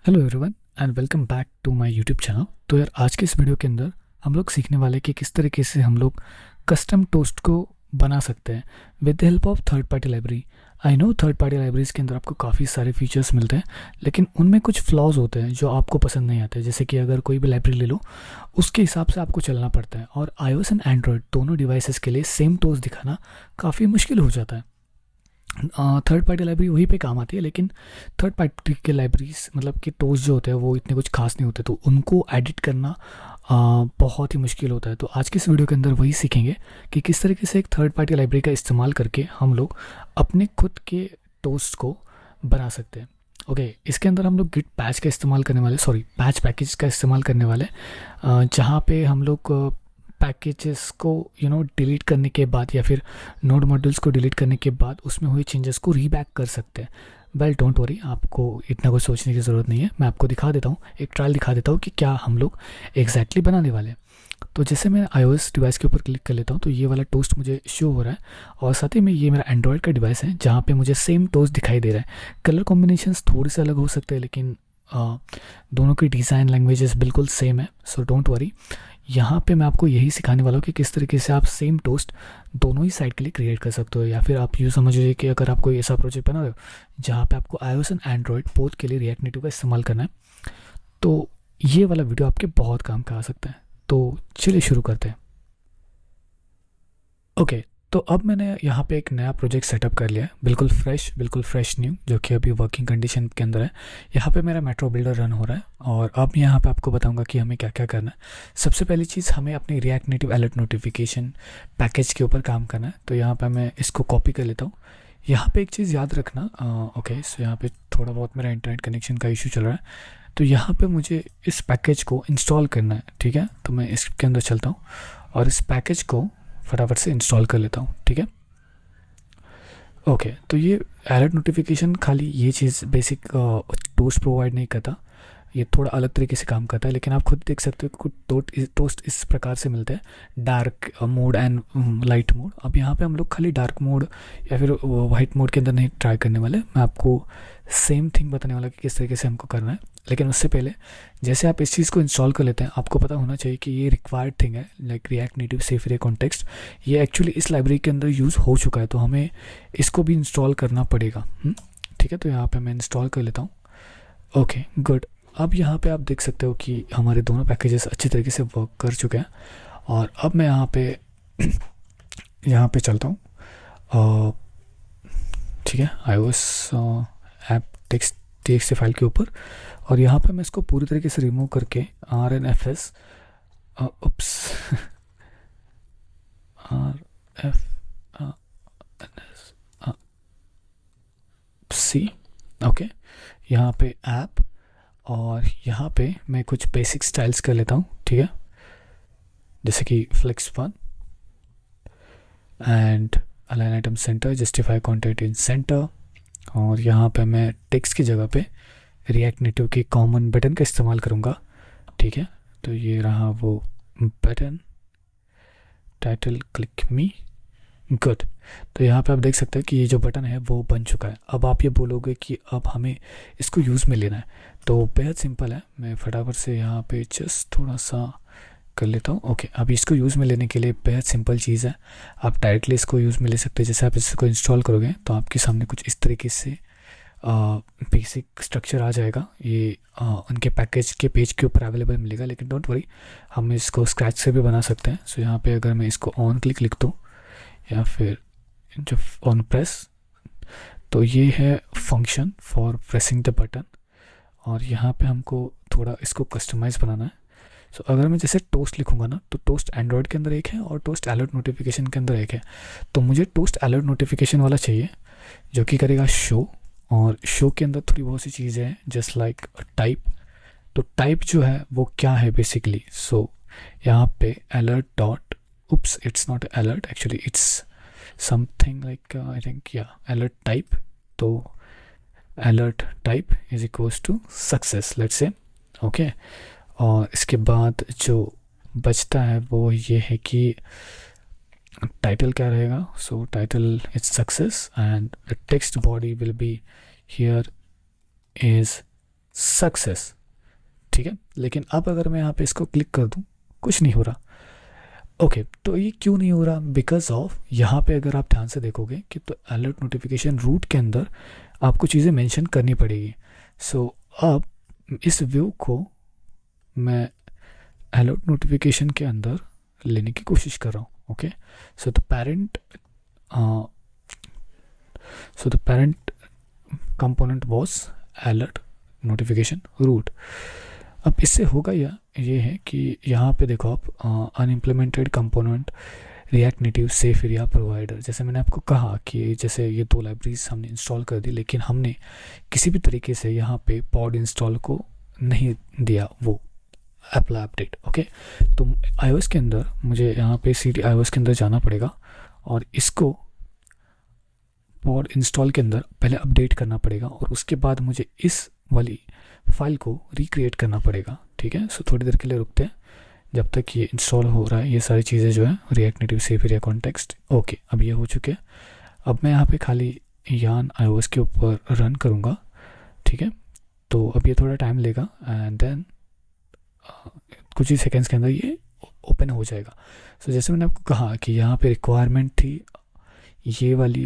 Hello everyone and welcome back to my YouTube channel. तो यार आज के इस वीडियो के अंदर हम लोग सीखने वाले कि किस तरीके से हम लोग कस्टम टोस्ट को बना सकते हैं with the help of third party library. I know third party libraries के अंदर आपको काफ़ी सारे फीचर्स मिलते हैं, लेकिन उनमें कुछ फ्लॉज होते हैं जो आपको पसंद नहीं आते। जैसे कि अगर कोई भी लाइब्रेरी ले लो, उसके हिसाब से आपको चलना पड़ता है, और iOS एंड एंड्रॉयड दोनों डिवाइसेस के लिए सेम टोस्ट दिखाना काफ़ी मुश्किल हो जाता है। थर्ड पार्टी लाइब्रेरी वहीं पे काम आती है, लेकिन थर्ड पार्टी के लाइब्रेरीज मतलब कि टोस्ट जो होते हैं वो इतने कुछ खास नहीं होते, तो उनको एडिट करना बहुत ही मुश्किल होता है। तो आज की इस वीडियो के अंदर वही सीखेंगे कि किस तरीके से एक थर्ड पार्टी लाइब्रेरी का इस्तेमाल करके हम लोग अपने खुद के टोस्ट को बना सकते हैं। ओके, इसके अंदर हम लोग गिट पैच का इस्तेमाल करने वाले, सॉरी पैच पैकेज का इस्तेमाल करने वाले, जहाँ पे हम लोग पैकेजेस को डिलीट करने के बाद या फिर नोड मॉड्यूल्स को डिलीट करने के बाद उसमें हुए चेंजेस को रीबैक कर सकते हैं। वेल डोंट वरी, आपको इतना कुछ सोचने की ज़रूरत नहीं है। मैं आपको दिखा देता हूँ, एक ट्रायल दिखा देता हूँ कि क्या हम लोग एग्जैक्टली बनाने वाले हैं। तो जैसे मैं iOS डिवाइस के ऊपर क्लिक कर लेता हूँ तो ये वाला टोस्ट मुझे शो हो रहा है, और साथ ही में ये मेरा एंड्रॉयड का डिवाइस है जहाँ पे मुझे सेम टोस्ट दिखाई दे रहा है। कलर कॉम्बिनेशंस थोड़े से अलग हो सकते हैं, लेकिन दोनों की डिज़ाइन लैंग्वेजेस बिल्कुल सेम है। सो डोंट वरी, यहाँ पे मैं आपको यही सिखाने वाला हूँ कि किस तरीके से आप सेम टोस्ट दोनों ही साइड के लिए क्रिएट कर सकते हो। या फिर आप यूँ समझिए कि अगर आप कोई ऐसा प्रोजेक्ट बना रहे हो जहाँ पे आपको iOS एंड एंड्रॉयड बोथ के लिए रिएक्ट नेटिव का इस्तेमाल करना है, तो ये वाला वीडियो आपके बहुत काम का आ सकता है। तो चलिए शुरू करते हैं। ओके, तो अब मैंने यहाँ पे एक नया प्रोजेक्ट सेटअप कर लिया है, बिल्कुल फ्रेश न्यू, जो कि अभी वर्किंग कंडीशन के अंदर है। यहाँ पे मेरा मेट्रो बिल्डर रन हो रहा है, और अब यहाँ पे आपको बताऊंगा कि हमें क्या क्या करना है। सबसे पहली चीज़, हमें अपनी react native alert notification package के ऊपर काम करना है। तो यहाँ पर मैं इसको कॉपी कर लेता हूँ। यहाँ पे एक चीज़ याद रखना, ओके, सो यहाँ पे थोड़ा बहुत मेरा इंटरनेट कनेक्शन का इशू चल रहा है, तो यहाँ पे मुझे इस पैकेज को इंस्टॉल करना है। ठीक है, तो मैं इसके अंदर चलता हूँ और इस पैकेज को फटाफट से इंस्टॉल कर लेता हूँ। ठीक है, ओके, तो ये अलर्ट नोटिफिकेशन खाली ये चीज़ बेसिक टोस्ट प्रोवाइड नहीं करता, ये थोड़ा अलग तरीके से काम करता है। लेकिन आप खुद देख सकते हो कुछ टोस्ट इस प्रकार से मिलते हैं, dark mode and light mode. अब यहाँ पे हम लोग खाली डार्क मोड या फिर वाइट मोड के अंदर नहीं ट्राई करने वाले, मैं आपको सेम थिंग बताने वाला कि किस तरीके से हमको करना है। लेकिन उससे पहले, जैसे आप इस चीज़ को इंस्टॉल कर लेते हैं, आपको पता होना चाहिए कि ये रिक्वायर्ड थिंग है, लाइक रिएक्ट नेटिव सेफ रे कॉन्टेक्स्ट। ये एक्चुअली इस लाइब्रेरी के अंदर यूज़ हो चुका है, तो हमें इसको भी इंस्टॉल करना पड़ेगा। ठीक है, तो यहाँ पे मैं इंस्टॉल कर लेता हूँ। ओके गुड, अब यहाँ पे आप देख सकते हो कि हमारे दोनों पैकेजेस अच्छी तरीके से वर्क कर चुके हैं। और अब मैं यहाँ पे यहाँ पे चलता हूँ, ठीक है, iOS app text TXT file के ऊपर, और यहाँ पे मैं इसको पूरी तरीके से रिमूव करके RNFS उप्स RFC, ओके, यहाँ पे ऐप, और यहाँ पे मैं कुछ बेसिक स्टाइल्स कर लेता हूँ। ठीक है, जैसे कि flex one and align item center, justify content in center, और यहाँ पे मैं टेक्स्ट की जगह पे रिएक्ट नेटिव के कॉमन बटन का इस्तेमाल करूँगा। ठीक है, तो ये रहा वो button, title click me, good. तो यहाँ पे आप देख सकते हैं कि ये जो बटन है वो बन चुका है। अब आप ये बोलोगे कि अब हमें इसको यूज़ में लेना है, तो बेहद सिंपल है, मैं फटाफट से यहाँ पे जस्ट थोड़ा सा कर लेता हूँ। ओके, अब इसको यूज़ में लेने के लिए बेहद सिंपल चीज़ है, आप डायरेक्टली इसको यूज़ में ले सकते हैं। जैसे आप इसको इंस्टॉल करोगे तो आपके सामने कुछ इस तरीके से बेसिक स्ट्रक्चर आ जाएगा। ये उनके पैकेज के पेज के ऊपर अवेलेबल मिलेगा, लेकिन डोंट वरी, हम इसको स्क्रैच से भी बना सकते हैं। सो यहाँ पे अगर मैं इसको ऑन क्लिक लिख दूँ या फिर जो ऑन प्रेस, तो ये है function for pressing the button, और यहाँ पे हमको थोड़ा इसको कस्टमाइज़ बनाना है। सो अगर मैं जैसे टोस्ट लिखूंगा ना, तो टोस्ट एंड्रॉयड के अंदर एक है और टोस्ट अलर्ट नोटिफिकेशन के अंदर एक है। तो मुझे टोस्ट अलर्ट नोटिफिकेशन वाला चाहिए, जो कि करेगा शो, और शो के अंदर थोड़ी बहुत सी चीज़ें हैं जस्ट लाइक टाइप। तो टाइप जो है वो क्या है बेसिकली, सो यहाँ पे alert dot, oops it's not alert, actually it's something like I think या अलर्ट टाइप। तो alert type is equals to success, let's say, okay. और इसके बाद जो बचता है वो ये है कि टाइटल क्या रहेगा। सो title is success and the text body will be here is success, ठीक है। लेकिन अब अगर मैं यहाँ पे इसको क्लिक कर दूँ, कुछ नहीं हो रहा। ओके, तो ये क्यों नहीं हो रहा? बिकॉज ऑफ यहाँ पे अगर आप ध्यान से देखोगे कि तो अलर्ट नोटिफिकेशन रूट के अंदर आपको चीज़ें मेंशन करनी पड़ेगी। सो अब इस व्यू को मैं अलर्ट नोटिफिकेशन के अंदर लेने की कोशिश कर रहा हूँ। Okay, so the parent component was alert notification root. अब इससे होगा ये है कि यहाँ पे देखो आप unimplemented component React Native safe area provider, जैसे मैंने आपको कहा कि जैसे ये 2 लाइब्रेरीज हमने इंस्टॉल कर दी, लेकिन हमने किसी भी तरीके से यहाँ पे पॉड इंस्टॉल को नहीं दिया वो अप्लाई अपडेट। ओके, तो iOS के अंदर मुझे यहाँ पे CD iOS के अंदर जाना पड़ेगा और इसको पॉड इंस्टॉल के अंदर पहले अपडेट करना पड़ेगा और उसके बाद मुझे इस वाली फाइल को रिक्रिएट करना पड़ेगा। ठीक है, सो थोड़ी देर के लिए रुकते हैं जब तक ये इंस्टॉल हो रहा है, ये सारी चीज़ें जो है react Native safe area context. Okay, अब ये हो चुके हैं। अब मैं यहाँ पे खाली यान iOS के ऊपर रन करूँगा। ठीक है, तो अब ये थोड़ा टाइम लेगा एंड देन कुछ ही सेकेंड्स के अंदर ये ओपन हो जाएगा। सो जैसे मैंने आपको कहा कि यहाँ पे रिक्वायरमेंट थी ये वाली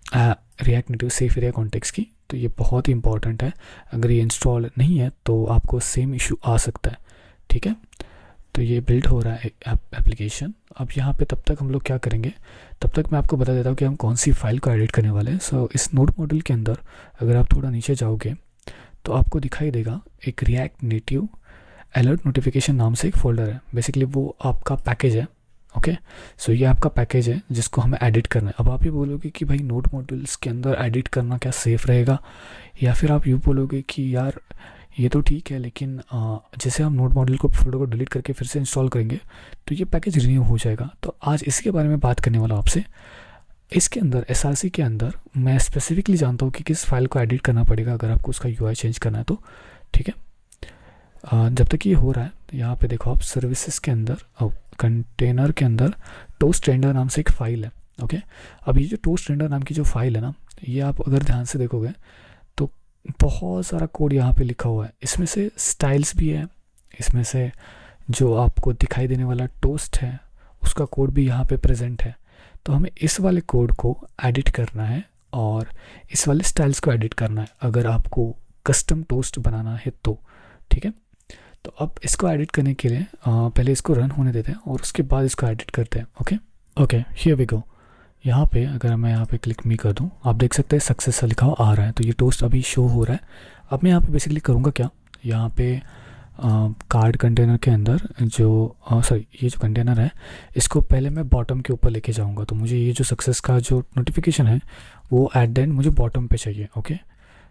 react Native safe area context की, तो ये बहुत ही इंपॉर्टेंट है। अगर ये इंस्टॉल नहीं है तो आपको सेम इशू आ सकता है। ठीक है, तो ये बिल्ड हो रहा है एप्लीकेशन। अब यहाँ पे तब तक हम लोग क्या करेंगे, तब तक मैं आपको बता देता हूँ कि हम कौन सी फाइल को एडिट करने वाले हैं। सो इस नोड मॉड्यूल के अंदर अगर आप थोड़ा नीचे जाओगे तो आपको दिखाई देगा एक रिएक्ट नेटिव अलर्ट नोटिफिकेशन नाम से एक फ़ोल्डर है। बेसिकली वो आपका पैकेज है। ओके, सो ये आपका पैकेज है जिसको हमें एडिट करना है। अब आप ये बोलोगे कि भाई नोड मॉड्यूल्स के अंदर एडिट करना क्या सेफ़ रहेगा, या फिर आप यूँ बोलोगे कि यार ये तो ठीक है लेकिन जैसे हम नोड मॉड्यूल को फोल्डर को डिलीट करके फिर से इंस्टॉल करेंगे तो ये पैकेज रिन्यू हो जाएगा। तो आज इसके बारे में बात करने वाला हूँ आपसे। इसके अंदर SRC के अंदर मैं स्पेसिफिकली जानता हूँ कि किस फाइल को एडिट करना पड़ेगा अगर आपको उसका UI चेंज करना है तो। ठीक है, जब तक ये हो रहा है तो यहाँ पे देखो आप सर्विसेज के अंदर कंटेनर के अंदर टोस्ट रेंडर नाम से एक फ़ाइल है। ओके, अब ये जो टोस्ट रेंडर नाम की जो फाइल है ना, ये आप अगर ध्यान से देखोगे तो बहुत सारा कोड यहाँ पे लिखा हुआ है। इसमें से स्टाइल्स भी है, इसमें से जो आपको दिखाई देने वाला टोस्ट है उसका कोड भी यहाँ पे प्रेजेंट है। तो हमें इस वाले कोड को एडिट करना है और इस वाले स्टाइल्स को एडिट करना है अगर आपको कस्टम टोस्ट बनाना है तो। ठीक है, तो अब इसको एडिट करने के लिए पहले इसको रन होने देते हैं और उसके बाद इसको एडिट करते हैं। Okay, here we go. यहाँ पे अगर मैं यहाँ पे क्लिक मी कर दूँ, आप देख सकते हैं सक्सेस लिखा हुआ आ रहा है, तो ये टोस्ट अभी शो हो रहा है। अब मैं यहाँ पे बेसिकली करूँगा क्या, यहाँ पे कार्ड कंटेनर के अंदर जो ये जो कंटेनर है इसको पहले मैं बॉटम के ऊपर लेके जाऊँगा। तो मुझे ये जो सक्सेस का जो नोटिफिकेशन है वो एट द एंड मुझे बॉटम पे चाहिए। ओके,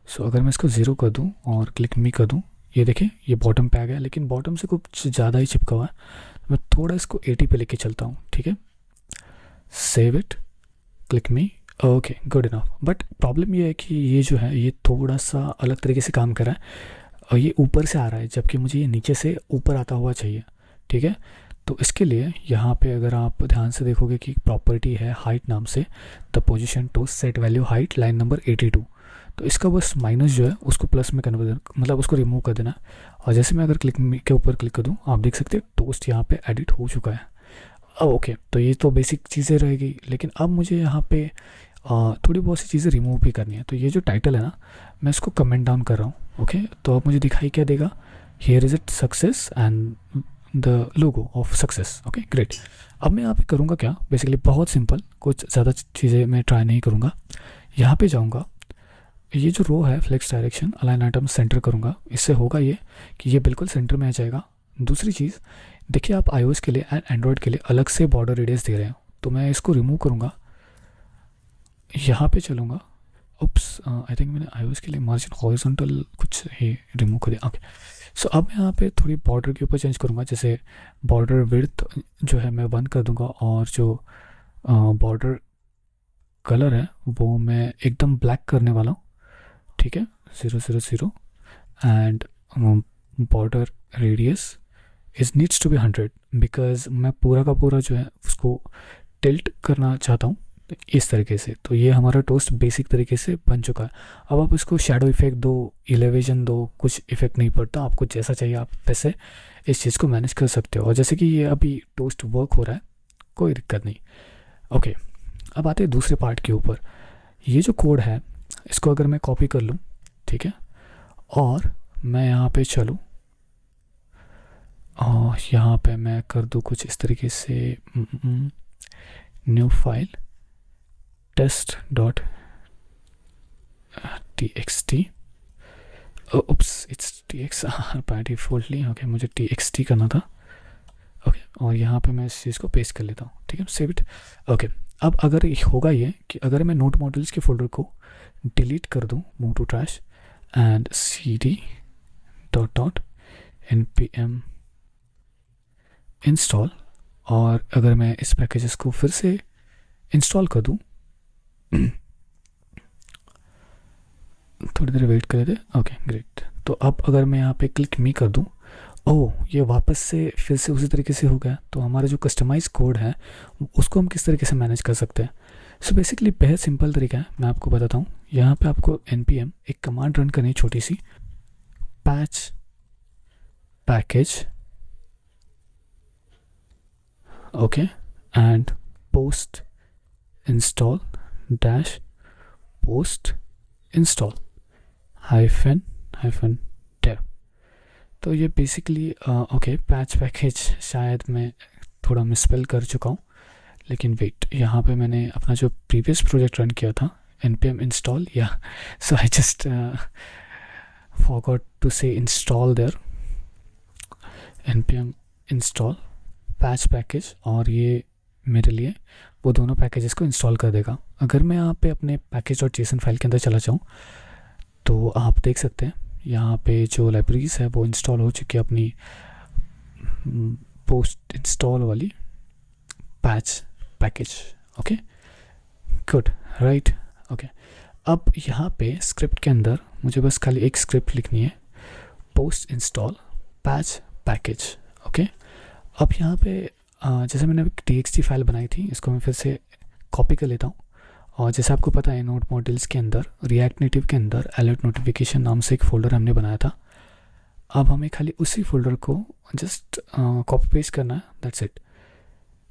सो अगर मैं इसको 0 कर दूँ और क्लिक मी कर दूँ, ये देखें ये बॉटम पे आ गया, लेकिन बॉटम से कुछ ज़्यादा ही चिपका हुआ है। मैं थोड़ा इसको 80 पे लेके चलता हूँ। ठीक है, save it, click me, okay good enough. But problem ये है कि ये जो है ये थोड़ा सा अलग तरीके से काम कर रहा है और ये ऊपर से आ रहा है जबकि मुझे ये नीचे से ऊपर आता हुआ चाहिए। ठीक है, तो इसके लिए यहाँ पे अगर आप ध्यान से देखोगे कि प्रॉपर्टी है हाइट नाम से, the position to set value height line number 82, तो इसका बस माइनस जो है उसको प्लस में कन्वर्ट, मतलब उसको रिमूव कर देना। और जैसे मैं अगर क्लिक के ऊपर क्लिक कर दूँ, आप देख सकते हैं टोस्ट यहाँ पे एडिट हो चुका है। अब ओके, तो ये तो बेसिक चीज़ें रहेगी, लेकिन अब मुझे यहाँ पे थोड़ी बहुत सी चीज़ें रिमूव भी करनी है। तो ये जो टाइटल है ना, मैं इसको कमेंट डाउन कर रहा हूँ। ओके, तो अब मुझे दिखाई क्या देगा, here is it success and the logo of success. Okay great. अब मैं यहाँ पे करूँगा क्या, बेसिकली बहुत सिंपल, कुछ ज़्यादा चीज़ें मैं ट्राई नहीं करूँगा। यहाँ पे जाऊँगा, ये जो रो है flex direction align item center करूँगा। इससे होगा ये कि ये बिल्कुल सेंटर में आ जाएगा। दूसरी चीज़ देखिए, आप iOS के लिए एंड एंड्रॉयड के लिए अलग से बॉर्डर रेडियस दे रहे हैं, तो मैं इसको रिमूव करूँगा, यहाँ पे चलूँगा। उप्स, आई थिंक मैंने iOS के लिए मार्जिन हॉरिजॉन्टल कुछ ही रिमूव कर दिया। ओके, सो अब मैं यहाँ पे थोड़ी बॉर्डर के ऊपर चेंज करूँगा। जैसे बॉर्डर विड्थ जो है मैं 1 कर दूँगा और जो बॉर्डर कलर है वो मैं एकदम ब्लैक करने वाला हूँ। ठीक है, 000 and border radius is needs to be 100 because मैं पूरा का पूरा जो है उसको टिल्ट करना चाहता हूँ। तो इस तरीके से तो ये हमारा टोस्ट बेसिक तरीके से बन चुका है। अब आप इसको शेडो इफेक्ट दो, एलिवेशन दो, कुछ इफेक्ट नहीं पड़ता, आपको जैसा चाहिए आप वैसे इस चीज़ को मैनेज कर सकते हो। और जैसे कि ये अभी टोस्ट वर्क हो रहा है, कोई दिक्कत नहीं। ओके, अब आते हैं दूसरे पार्ट के ऊपर। ये जो कोड है इसको अगर मैं कॉपी कर लूँ, ठीक है, और मैं यहाँ पे चलूँ और यहाँ पे मैं कर दूँ कुछ इस तरीके से, new file test.txt, oops it's tx by defaultly. Okay, मुझे txt करना था। ओके, और यहाँ पे मैं इस चीज़ को पेस्ट कर लेता हूँ, ठीक है, सेव इट। ओके, अब अगर होगा ये कि अगर मैं नोट मॉड्यूल्स के फोल्डर को डिलीट कर दूँ, move to trash and cd dot npm install, और अगर मैं इस पैकेजेस को फिर से इंस्टॉल कर दूँ, थोड़ी देर वेट कर लेते। Okay great. तो अब अगर मैं यहाँ पे क्लिक मी कर दूँ, ओह ये वापस से फिर से उसी तरीके से हो गया। तो हमारा जो कस्टमाइज कोड है उसको हम किस तरीके से मैनेज कर सकते हैं। सो बेसिकली बहुत सिंपल तरीका है, मैं आपको बताता हूँ। यहाँ पे आपको npm एक कमांड रन करनी है छोटी सी, patch package, okay, and post install dash post install hyphen dev. तो ये बेसिकली ओके, पैच पैकेज शायद मैं थोड़ा मिसस्पेल कर चुका हूँ, लेकिन वेट, यहाँ पे मैंने अपना जो प्रीवियस प्रोजेक्ट रन किया था npm इंस्टॉल, या so I just forgot to say install there, npm install patch package, और ये मेरे लिए वो दोनों पैकेजेस को इंस्टॉल कर देगा। अगर मैं यहाँ पे अपने package.json फाइल के अंदर चला जाऊँ तो आप देख सकते हैं यहाँ पे जो लाइब्रेरीज है वो इंस्टॉल हो चुकी है अपनी पोस्ट इंस्टॉल वाली patch package. Okay good right. Okay, अब यहाँ पे स्क्रिप्ट के अंदर मुझे बस खाली एक स्क्रिप्ट लिखनी है, post install patch package. Okay, अब यहाँ पे जैसे मैंने txt फाइल बनाई थी, इसको मैं फिर से कॉपी कर लेता हूँ। और जैसे आपको पता है नोट मॉड्यूल्स के अंदर रिएक्ट नेटिव के अंदर अलर्ट नोटिफिकेशन नाम से एक फ़ोल्डर हमने बनाया था। अब हमें खाली उसी फोल्डर को जस्ट कॉपी पेस्ट करना है, दैट्स इट।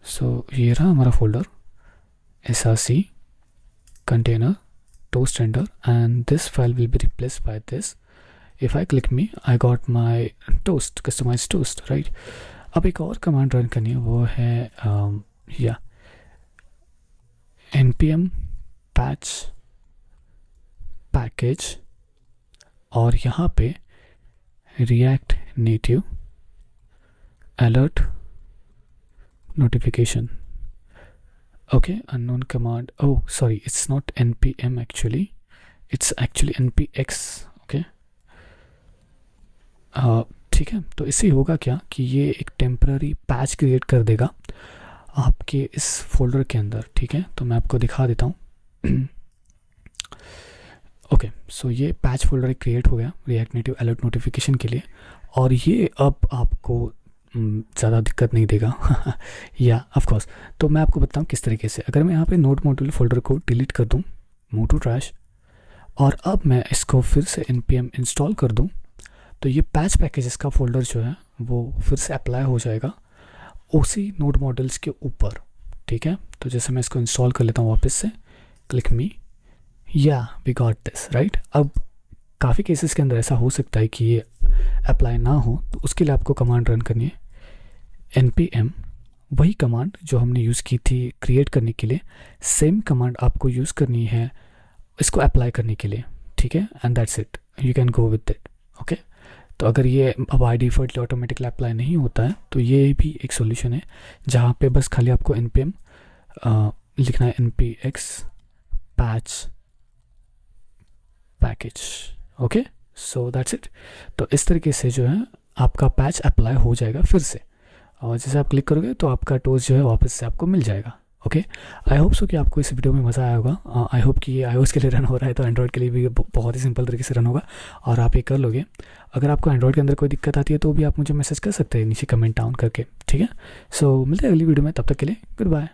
सो ये रहा हमारा folder src container toast render, and this file will be replaced by this. If I click me, I got my toast, customized toast, right? अब एक और कमांड रन करनी है, वो है या npm patch package, और यहाँ पे react native alert notification. Okay, unknown command. Oh sorry, it's not npm actually, it's actually npx. okay, ठीक है। तो इससे होगा क्या कि ये एक टेम्पररी पैच क्रिएट कर देगा आपके इस फोल्डर के अंदर, ठीक है। तो मैं आपको दिखा देता हूँ। ओके, सो ये पैच फोल्डर क्रिएट हो गया रिएक्ट नेटिव अलर्ट नोटिफिकेशन के लिए, और ये अब आपको ज़्यादा दिक्कत नहीं देगा या ऑफ कोर्स। तो मैं आपको बताऊँ किस तरीके से। अगर मैं यहाँ पे नोड मॉड्यूल फोल्डर को डिलीट कर दूँ, मूव टू ट्रैश, और अब मैं इसको फिर से npm इंस्टॉल कर दूँ, तो ये पैच पैकेजेस का फोल्डर जो है वो फिर से अप्लाई हो जाएगा उसी नोड मॉड्यूल्स के ऊपर, ठीक है। तो जैसे मैं इसको इंस्टॉल कर लेता हूँ वापस से, क्लिक मी, या वी गॉट दिस राइट। अब काफ़ी केसेस के अंदर ऐसा हो सकता है कि ये अप्लाई ना हो, तो उसके लिए आपको कमांड रन करनी है npm, वही कमांड जो हमने यूज़ की थी क्रिएट करने के लिए, सेम कमांड आपको यूज़ करनी है इसको अप्लाई करने के लिए, ठीक है। And that's it, you can go with it. Okay, तो अगर ये अब बाय डिफ़ॉल्टली ऑटोमेटिकली अप्लाई नहीं होता है तो ये भी एक सॉल्यूशन है जहाँ पे बस खाली आपको npm लिखना है, npx patch package. Okay, so that's it. तो इस तरीके से जो है आपका पैच अप्लाई हो जाएगा फिर से, और जैसे आप क्लिक करोगे तो आपका टोस्ट जो है वापस से आपको मिल जाएगा। ओके, आई होप सो कि आपको इस वीडियो में मज़ा आया होगा। आई होप कि ये iOS के लिए रन हो रहा है तो एंड्रॉयड के लिए भी बहुत ही सिंपल तरीके से रन होगा और आप ये कर लोगे। अगर आपको एंड्रॉयड के अंदर कोई दिक्कत आती है तो भी आप मुझे मैसेज कर सकते हैं नीचे कमेंट डाउन करके, ठीक है। सो मिलते हैं अगली वीडियो में, तब तक के लिए गुड बाय।